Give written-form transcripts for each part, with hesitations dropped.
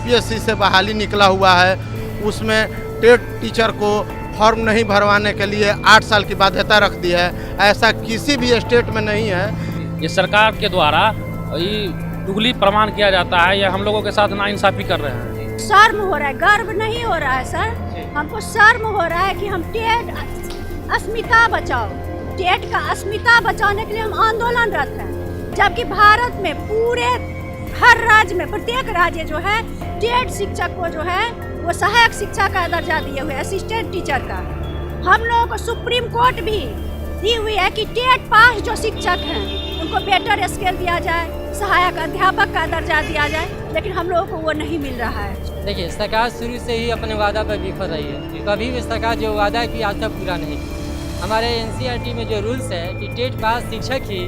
BPSC से बहाली निकला हुआ है उसमें टेट टीचर को फॉर्म नहीं भरवाने के लिए 8 साल की बाध्यता रख दी है। ऐसा किसी भी स्टेट में नहीं है। ये सरकार के द्वारा ये दुगली प्रमाण किया जाता है, या हम लोगों के साथ नाइंसाफी कर रहे हैं। शर्म हो रहा है, गर्व नहीं हो रहा है सर। हमको शर्म हो रहा है कि हम टेट अस्मिता बचाओ, टेट का अस्मिता बचाने के लिए हम आंदोलनरत हैं। जबकि भारत में पूरे हर राज्य में प्रत्येक राज्य जो है टेट शिक्षक को जो है वो सहायक शिक्षा का दर्जा दिए हुए, असिस्टेंट टीचर का। हम लोगों को सुप्रीम कोर्ट भी दी हुई है कि टेट पास जो शिक्षक हैं उनको बेटर स्केल दिया जाए, सहायक अध्यापक का दर्जा दिया जाए, लेकिन हम लोगों को वो नहीं मिल रहा है। देखिए, सरकार शुरू से ही अपने वादा पर विफल रही है। कभी भी सरकार जो वादा की आज तक पूरा नहीं किया। हमारे एनसीईआरटी में जो रूल्स है कि टेट पास शिक्षक ही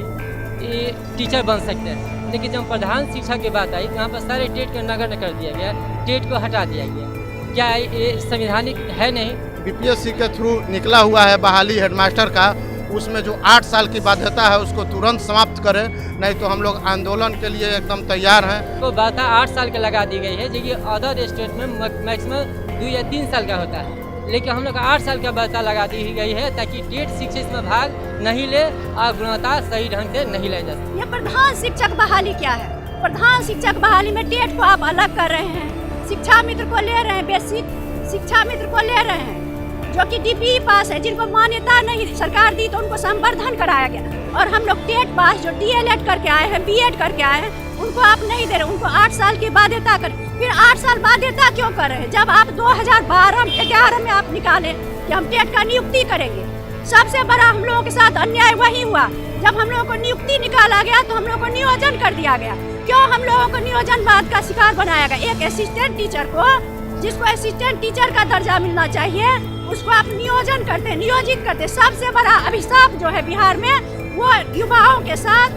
टीचर बन सकते हैं, लेकिन जब प्रधान शिक्षा की बात आई तो वहाँ पर सारे टेट को नगण्य कर दिया गया, टेट को हटा दिया गया। क्या ये संवैधानिक है? नहीं। बीपीएससी के थ्रू निकला हुआ है बहाली हेडमास्टर का, उसमें जो 8 साल की बाध्यता है उसको तुरंत समाप्त करें, नहीं तो हम लोग आंदोलन के लिए एकदम तैयार हैं। तो बाधा 8 साल का लगा दी गई है, जो कि अदर स्टेट में मैक्सिमम 2 या 3 साल का होता है, लेकिन हम लोग 8 साल का बाधा लगा दी गई है ताकि टेट शिक्षक इसमें भाग नहीं ले और गुणवत्ता सही ढंग से नहीं ले जा सके। ये प्रधान शिक्षक बहाली क्या है? प्रधान शिक्षक बहाली में टेट को आप अलग कर रहे हैं, शिक्षा मित्र को ले रहे हैं, बेसिक शिक्षा मित्र को ले रहे हैं जो कि डीपी पास है, जिनको मान्यता नहीं सरकार दी तो उनको संवर्धन कराया गया, और हम लोग टेट पास जो डीएलएड करके आए हैं, बीएड करके आए हैं, उनको आप नहीं दे रहे, उनको 8 साल की बाध्यता कर। फिर 8 साल बाध्यता क्यों कर रहे हैं? जब आप 2012-11 में आप निकाले कि हम टेट का नियुक्ति करेंगे। सबसे बड़ा हम लोगों के साथ अन्याय वही हुआ, जब हम लोगों को नियुक्ति निकाला गया तो हम लोगों को नियोजन कर दिया गया। क्यों हम लोगों को नियोजनवाद का शिकार बनाया गया? एक असिस्टेंट टीचर को, जिसको असिस्टेंट टीचर का दर्जा मिलना चाहिए, उसको आप नियोजन करते, नियोजित करते। सबसे बड़ा अभिशाप जो है बिहार में वो युवाओं के साथ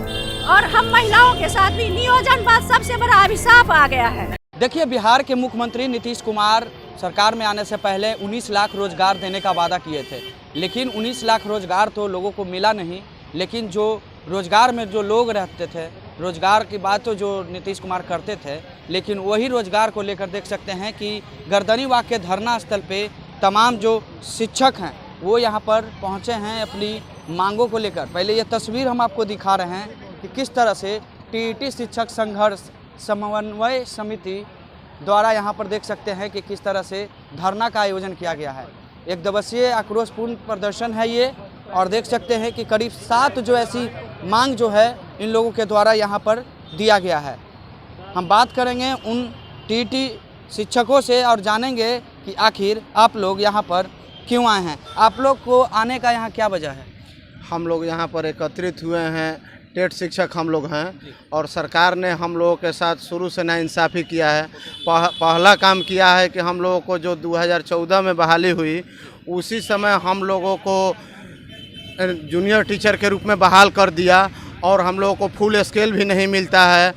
और हम महिलाओं के साथ भी नियोजनवाद सबसे बड़ा अभिशाप आ गया है। देखिए, बिहार के मुख्यमंत्री नीतीश कुमार सरकार में आने से पहले 19 लाख रोजगार देने का वादा किए थे, लेकिन 19 लाख रोजगार तो लोगों को मिला नहीं। लेकिन जो रोजगार में जो लोग रहते थे, रोजगार की बात तो जो नीतीश कुमार करते थे, लेकिन वही रोजगार को लेकर देख सकते हैं कि गर्दनीबाग के धरना स्थल पे तमाम जो शिक्षक हैं वो यहाँ पर पहुँचे हैं अपनी मांगों को लेकर। पहले ये तस्वीर हम आपको दिखा रहे हैं कि किस तरह से टीईटी शिक्षक संघर्ष समन्वय समिति द्वारा यहाँ पर देख सकते हैं कि किस तरह से धरना का आयोजन किया गया है। एक दिवसीय आक्रोशपूर्ण प्रदर्शन है ये, और देख सकते हैं कि करीब 7 जो ऐसी मांग जो है इन लोगों के द्वारा यहाँ पर दिया गया है। हम बात करेंगे उन टीईटी शिक्षकों से और जानेंगे कि आखिर आप लोग यहाँ पर क्यों आए हैं, आप लोग को आने का यहाँ क्या वजह है। हम लोग यहाँ पर एकत्रित हुए हैं, टेट शिक्षक हम लोग हैं, और सरकार ने हम लोगों के साथ शुरू से नाइंसाफ़ी किया है। पहला काम किया है कि हम लोगों को जो 2014 में बहाली हुई, उसी समय हम लोगों को जूनियर टीचर के रूप में बहाल कर दिया, और हम लोगों को फुल स्केल भी नहीं मिलता है।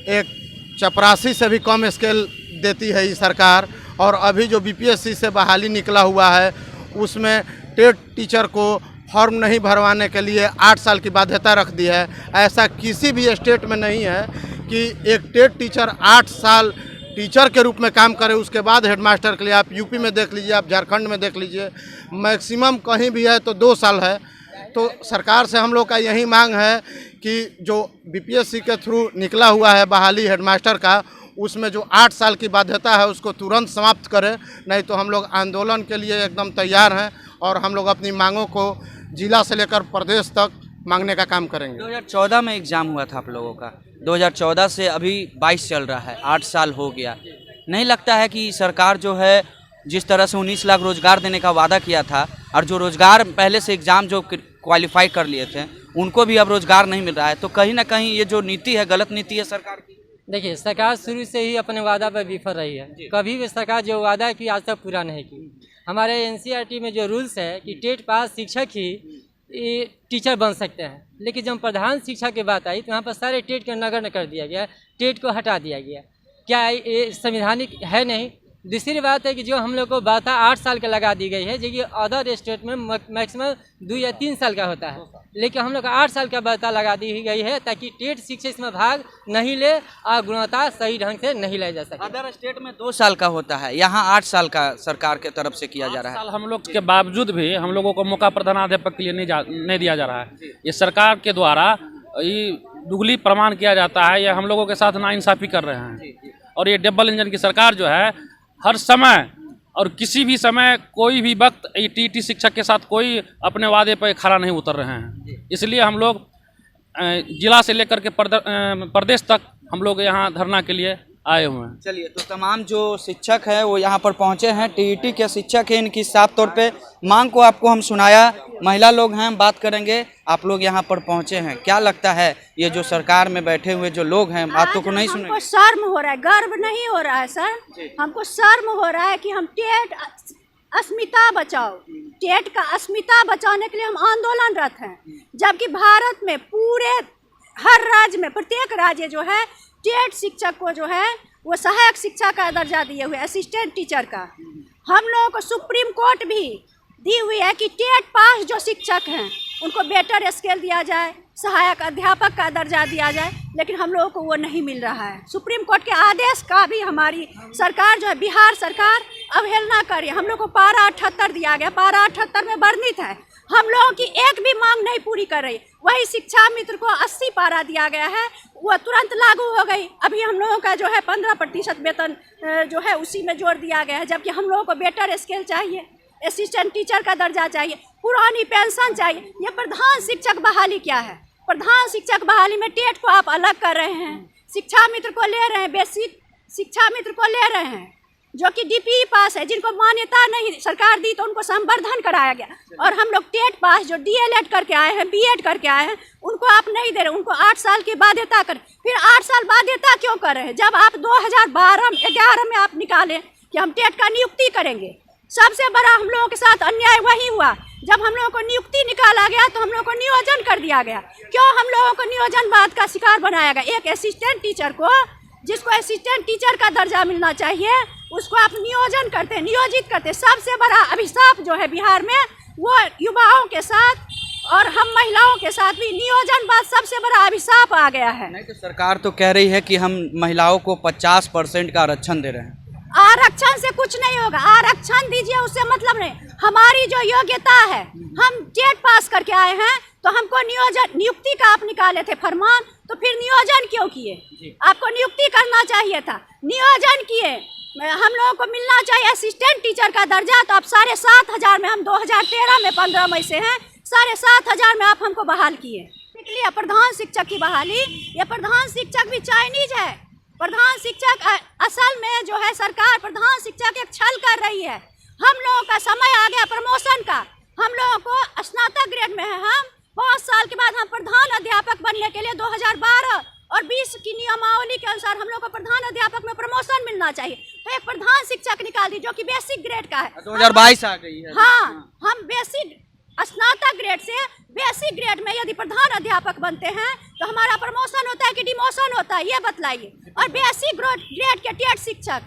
एक चपरासी से भी कम स्केल देती है ये सरकार। और अभी जो बीपीएससी से बहाली निकला हुआ है उसमें टेट टीचर को फॉर्म नहीं भरवाने के लिए 8 साल की बाध्यता रख दी है। ऐसा किसी भी स्टेट में नहीं है कि एक टेट टीचर 8 साल टीचर के रूप में काम करे, उसके बाद हेडमास्टर के लिए। आप यूपी में देख लीजिए, आप झारखंड में देख लीजिए, मैक्सिमम कहीं भी है तो 2 साल है। तो सरकार से हम लोग का यही मांग है कि जो बीपीएससी के थ्रू निकला हुआ है बहाली हेडमास्टर का, उसमें जो 8 साल की बाध्यता है उसको तुरंत समाप्त करें, नहीं तो हम लोग आंदोलन के लिए एकदम तैयार हैं, और हम लोग अपनी मांगों को जिला से लेकर प्रदेश तक मांगने का काम करेंगे। 2014 में एग्ज़ाम हुआ था आप लोगों का, 2014 से अभी 22 चल रहा है, 8 साल हो गया। नहीं लगता है कि सरकार जो है जिस तरह से 19 लाख रोजगार देने का वादा किया था, और जो रोजगार पहले से एग्ज़ाम जो क्वालिफाई कर लिए थे उनको भी अब रोजगार नहीं मिल रहा है, तो कहीं ना कहीं ये जो नीति है गलत नीति है सरकार की। देखिए, सरकार शुरू से ही अपने वादा पर विफल रही है। कभी भी सरकार जो वादा की आज तक पूरा नहीं की। हमारे एनसीईआरटी में जो रूल्स है कि टेट पास शिक्षक ही टीचर बन सकते हैं, लेकिन जब प्रधान शिक्षा की बात आई तो वहाँ पर सारे टेट को नगण्य कर दिया गया, टेट को हटा दिया गया। क्या ये संवैधानिक है? नहीं। दूसरी बात है कि जो हम लोग को बाधा 8 साल का लगा दी गई है, जो कि अदर स्टेट में मैक्सिमम 2 या 3 साल का होता है, लेकिन हम लोग को 8 साल का बाधा लगा दी गई है ताकि टेट शिक्षा इसमें भाग नहीं ले और गुणवत्ता सही ढंग से नहीं लाई जा सके। अदर स्टेट में 2 साल का होता है, यहाँ 8 साल का सरकार के तरफ से किया जा रहा है। साल हम लोग के बावजूद भी हम लोगों को मौका प्रधानाध्यापक के लिए नहीं दिया जा रहा है। ये सरकार के द्वारा ये दुगली प्रमाण किया जाता है, ये हम लोगों के साथ नाइंसाफ़ी कर रहे हैं। और ये डबल इंजन की सरकार जो है हर समय और किसी भी समय कोई भी वक्त ये टीटी शिक्षक के साथ कोई अपने वादे पर खरा नहीं उतर रहे हैं। इसलिए हम लोग जिला से लेकर के प्रदेश तक हम लोग यहाँ धरना के लिए आए हुए हैं। चलिए, तो तमाम जो शिक्षक हैं वो यहाँ पर पहुँचे हैं, टीईटी के शिक्षक हैं, इनकी साफ तौर पे मांग को आपको हम सुनाया। महिला लोग हैं, बात करेंगे। आप लोग यहाँ पर पहुँचे हैं, क्या लगता है ये जो सरकार में बैठे हुए जो लोग हैं बातों को नहीं सुने? हमको शर्म हो रहा है, गर्व नहीं हो रहा है सर। हमको शर्म हो रहा है कि हम टेट अस्मिता बचाओ, टेट का अस्मिता बचाने के लिए हम आंदोलनरत हैं, जबकि भारत में पूरे हर राज्य में प्रत्येक राज्य जो है टेट शिक्षक को जो है वो सहायक शिक्षा का दर्जा दिए हुए, असिस्टेंट टीचर का। हम लोगों को सुप्रीम कोर्ट भी दी हुई है कि टेट पास जो शिक्षक हैं उनको बेटर स्केल दिया जाए, सहायक अध्यापक का दर्जा दिया जाए, लेकिन हम लोगों को वो नहीं मिल रहा है। सुप्रीम कोर्ट के आदेश का भी हमारी सरकार जो है, बिहार सरकार अवहेलना कर रही है। हम लोग को पारा 78 दिया गया, पारा 78 में वर्णित है, हम लोगों की एक भी मांग नहीं पूरी कर रही। वही शिक्षा मित्र को 80 पारा दिया गया है, वो तुरंत लागू हो गई। अभी हम लोगों का जो है 15% वेतन जो है उसी में जोड़ दिया गया है, जबकि हम लोगों को बेटर स्केल चाहिए, असिस्टेंट टीचर का दर्जा चाहिए, पुरानी पेंशन चाहिए। ये प्रधान शिक्षक बहाली क्या है? प्रधान शिक्षक बहाली में टेट को आप अलग कर रहे हैं, शिक्षा मित्र को ले रहे हैं, बेसिक शिक्षा मित्र को ले रहे हैं जो कि डीपीई पास है, जिनको मान्यता नहीं सरकार दी तो उनको संवर्धन कराया गया। और हम लोग टेट पास जो डीएलएड करके आए हैं, बीएड करके आए हैं, उनको आप नहीं दे रहे, उनको 8 साल की बाध्यता कर। फिर 8 साल बाध्यता क्यों कर रहे हैं? जब आप 2012-11 में आप निकाले कि हम टेट का नियुक्ति करेंगे। सबसे बड़ा हम लोगों के साथ अन्याय वही हुआ, जब हम लोगों को नियुक्ति निकाला गया तो हम लोगों को नियोजन कर दिया गया। क्यों हम लोगों को नियोजनवाद का शिकार बनाया गया? एक असिस्टेंट टीचर को, जिसको असिस्टेंट टीचर का दर्जा मिलना चाहिए, उसको आप नियोजन करते, नियोजित करते। सबसे बड़ा अभिशाप जो है बिहार में, वो युवाओं के साथ और हम महिलाओं के साथ भी नियोजनवाद सबसे बड़ा अभिशाप आ गया है। नहीं तो सरकार तो कह रही है कि हम महिलाओं को 50% का आरक्षण दे रहे हैं। आरक्षण से कुछ नहीं होगा, आरक्षण दीजिए, उससे मतलब नहीं। हमारी जो योग्यता है, हम टेट पास करके आए हैं, तो हमको नियुक्ति का आप निकाले थे फरमान, तो फिर नियोजन क्यों किए? आपको नियुक्ति करना चाहिए था, नियोजन किए। हम लोगों को मिलना चाहिए असिस्टेंट टीचर का दर्जा, तो आप 7,500 में, हम 2013 में 15 मई से हैं, 7,500 में आप हमको बहाल किए। निकलिए प्रधान शिक्षक की बहाली, ये प्रधान शिक्षक भी चाइनीज है। प्रधान शिक्षक असल में जो है सरकार प्रधान शिक्षक एक छल कर रही है। हम लोगों का समय आ गया प्रमोशन का, हम लोगों को स्नातक ग्रेड में है, हम 5 साल के बाद हम प्रधान अध्यापक बनने के लिए 2012 और 20 की नियमावली के अनुसार हम लोग को प्रधान अध्यापक में प्रमोशन मिलना चाहिए। तो एक प्रधान शिक्षक निकाल दी जो कि बेसिक ग्रेड का है। 2022 आ गई है। हाँ, हम बेसिक स्नातक ग्रेड से बेसिक ग्रेड में यदि प्रधान अध्यापक बनते हैं तो हमारा प्रमोशन होता है कि डिमोशन होता है, ये बतलाइए। और बेसिक ग्रेड के टेट शिक्षक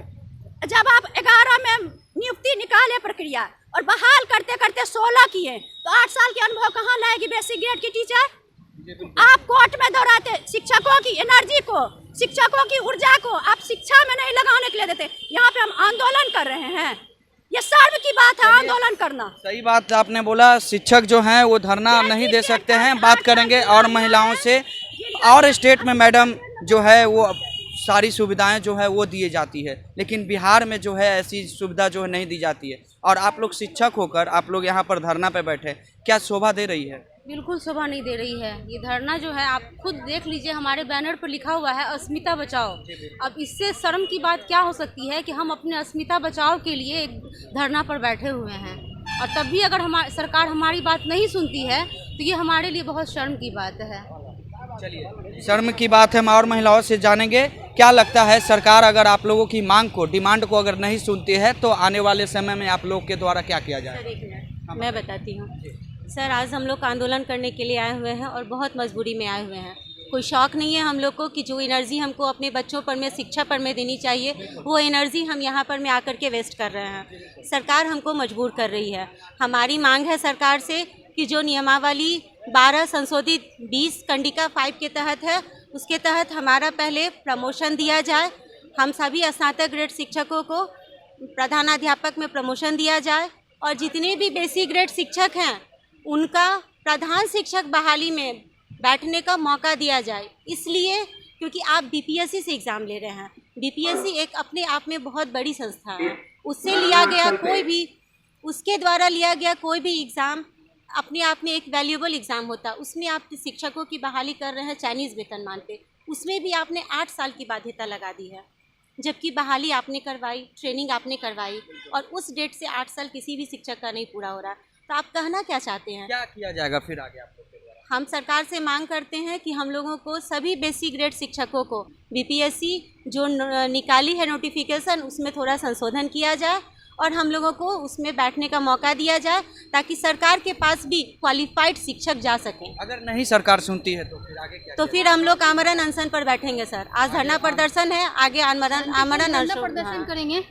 जब आप 11 में नियुक्ति निकाले प्रक्रिया और बहाल करते करते 16 किए, तो 8 साल के अनुभव कहाँ लाएगी बेसिक ग्रेड की टीचर? आप कोर्ट में दौड़ाते शिक्षकों की एनर्जी को, शिक्षकों की ऊर्जा को आप शिक्षा में नहीं लगाने के लिए देते। यहाँ पे हम आंदोलन कर रहे हैं, ये शर्म की बात है आंदोलन करना। सही बात आपने बोला, शिक्षक जो हैं वो धरना नहीं दे सकते हैं। बात करेंगे और महिलाओं से। और स्टेट में मैडम जो है वो सारी सुविधाएं जो है वो दी जाती है, लेकिन बिहार में जो है ऐसी सुविधा जो है नहीं दी जाती है। और आप लोग शिक्षक होकर आप लोग यहाँ पर धरना पे बैठे, क्या शोभा दे रही है? बिल्कुल शोभा नहीं दे रही है। ये धरना जो है आप खुद देख लीजिए, हमारे बैनर पर लिखा हुआ है अस्मिता बचाओ। अब इससे शर्म की बात क्या हो सकती है कि हम अपने अस्मिता बचाओ के लिए एक धरना पर बैठे हुए हैं, और तब भी अगर सरकार हमारी बात नहीं सुनती है तो ये हमारे लिए बहुत शर्म की बात है। चलिए, शर्म की बात है। हम और महिलाओं से जानेंगे क्या लगता है, सरकार अगर आप लोगों की मांग को, डिमांड को अगर नहीं सुनती है तो आने वाले समय में आप लोग के द्वारा क्या किया जाए? सर, एक मिनट मैं बताती हूँ। सर, आज हम लोग आंदोलन करने के लिए आए हुए हैं और बहुत मजबूरी में आए हुए हैं। कोई शौक नहीं है हम लोग को कि जो एनर्जी हमको अपने बच्चों पर में, शिक्षा पर में देनी चाहिए, वो एनर्जी हम यहाँ पर में आकर के वेस्ट कर रहे हैं। सरकार हमको मजबूर कर रही है। हमारी मांग है सरकार से कि जो नियमावली 12 संशोधित 20 कंडिका 5 के तहत है, उसके तहत हमारा पहले प्रमोशन दिया जाए। हम सभी स्नातक ग्रेड शिक्षकों को प्रधानाध्यापक में प्रमोशन दिया जाए और जितने भी बेसिक ग्रेड शिक्षक हैं उनका प्रधान शिक्षक बहाली में बैठने का मौका दिया जाए। इसलिए क्योंकि आप बीपीएससी से एग्ज़ाम ले रहे हैं। बीपीएससी एक अपने आप में बहुत बड़ी संस्था है। उससे लिया गया कोई भी, उसके द्वारा लिया गया कोई भी एग्ज़ाम अपने आप में एक वैल्यूएबल एग्ज़ाम होता है। उसमें आप शिक्षकों की बहाली कर रहे हैं चाइनीज़ वेतनमान पे, उसमें भी आपने 8 साल की बाध्यता लगा दी है, जबकि बहाली आपने करवाई, ट्रेनिंग आपने करवाई और उस डेट से 8 साल किसी भी शिक्षक का नहीं पूरा हो रहा। तो आप कहना क्या चाहते हैं? क्या किया जाएगा फिर आगे आप लोग के द्वारा? हम सरकार से मांग करते हैं कि हम लोगों को सभी बेसिक ग्रेड शिक्षकों को बीपीएससी जो निकाली है नोटिफिकेशन, उसमें थोड़ा संशोधन किया जाए और हम लोगों को उसमें बैठने का मौका दिया जाए ताकि सरकार के पास भी क्वालिफाइड शिक्षक जा सकें। अगर नहीं सरकार सुनती है तो फिर आगे क्या? तो फिर हम लोग आमरण अनशन पर बैठेंगे सर। आज धरना प्रदर्शन है, आगे आमरण अनशन प्रदर्शन करेंगे।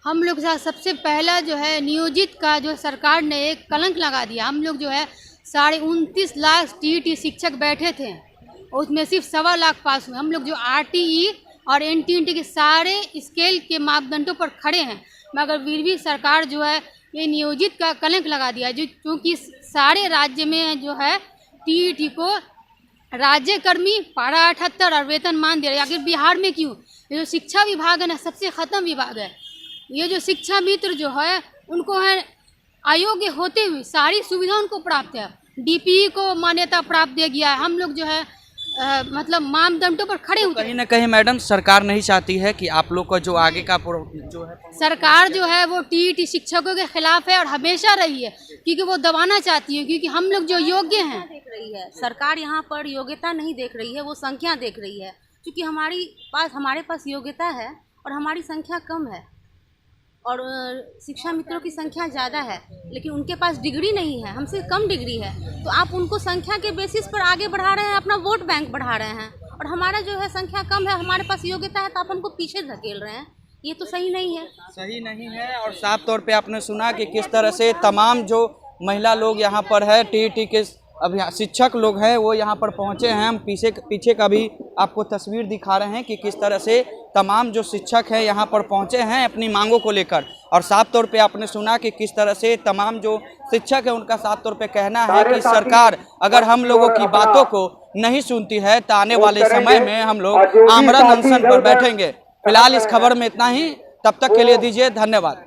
हम लोग सबसे पहला जो है नियोजित का जो सरकार ने एक कलंक लगा दिया। हम लोग जो है 29.5 लाख टीईटी शिक्षक बैठे थे और उसमें सिर्फ 1.25 लाख पास हुए। हम लोग जो आरटीई और एनटीईटी के सारे स्केल के मापदंडों पर खड़े हैं, मगर फिर भी सरकार जो है ये नियोजित का कलंक लगा दिया। जो क्योंकि सारे राज्य में जो है टीईटी को राज्यकर्मी पारा 78 और वेतनमान दे रहे हैं। आखिर बिहार में क्यों? ये जो शिक्षा विभाग है ना, सबसे ख़त्म विभाग है। ये जो शिक्षा मित्र जो है उनको है अयोग्य होते हुए सारी सुविधा उनको प्राप्त है। डीपीई को मान्यता प्राप्त दे गया है। हम लोग जो है मतलब मापदंडों पर खड़े होते हैं। कहीं ना कहीं मैडम सरकार नहीं चाहती है कि आप लोग का जो आगे का जो है, सरकार जो है वो टीईटी शिक्षकों के खिलाफ है और हमेशा रही है, क्योंकि वो दबाना चाहती है। क्योंकि हम लोग जो योग्य हैं, देख रही है सरकार यहाँ पर योग्यता नहीं देख रही है, वो संख्या देख रही है। क्योंकि हमारे पास योग्यता है और हमारी संख्या कम है और शिक्षा मित्रों की संख्या ज़्यादा है, लेकिन उनके पास डिग्री नहीं है, हमसे कम डिग्री है। तो आप उनको संख्या के बेसिस पर आगे बढ़ा रहे हैं, अपना वोट बैंक बढ़ा रहे हैं और हमारा जो है संख्या कम है, हमारे पास योग्यता है, तो आप हमको पीछे धकेल रहे हैं। ये तो सही नहीं है। सही नहीं है। और साफ तौर पे आपने सुना कि किस तरह से तमाम जो महिला लोग यहाँ पर है, टीईटी के अभियान शिक्षक लोग हैं, वो यहाँ पर पहुँचे हैं। हम पीछे का भी आपको तस्वीर दिखा रहे हैं कि किस तरह से तमाम जो शिक्षक हैं यहाँ पर पहुँचे हैं अपनी मांगों को लेकर। और साफ तौर पे आपने सुना कि किस तरह से तमाम जो शिक्षक हैं उनका साफ तौर पे कहना है कि सरकार अगर हम लोगों की बातों को नहीं सुनती है तो आने वाले समय में हम लोग आमरण अनशन पर बैठेंगे। फिलहाल इस खबर में इतना ही। तब तक के लिए दीजिए धन्यवाद।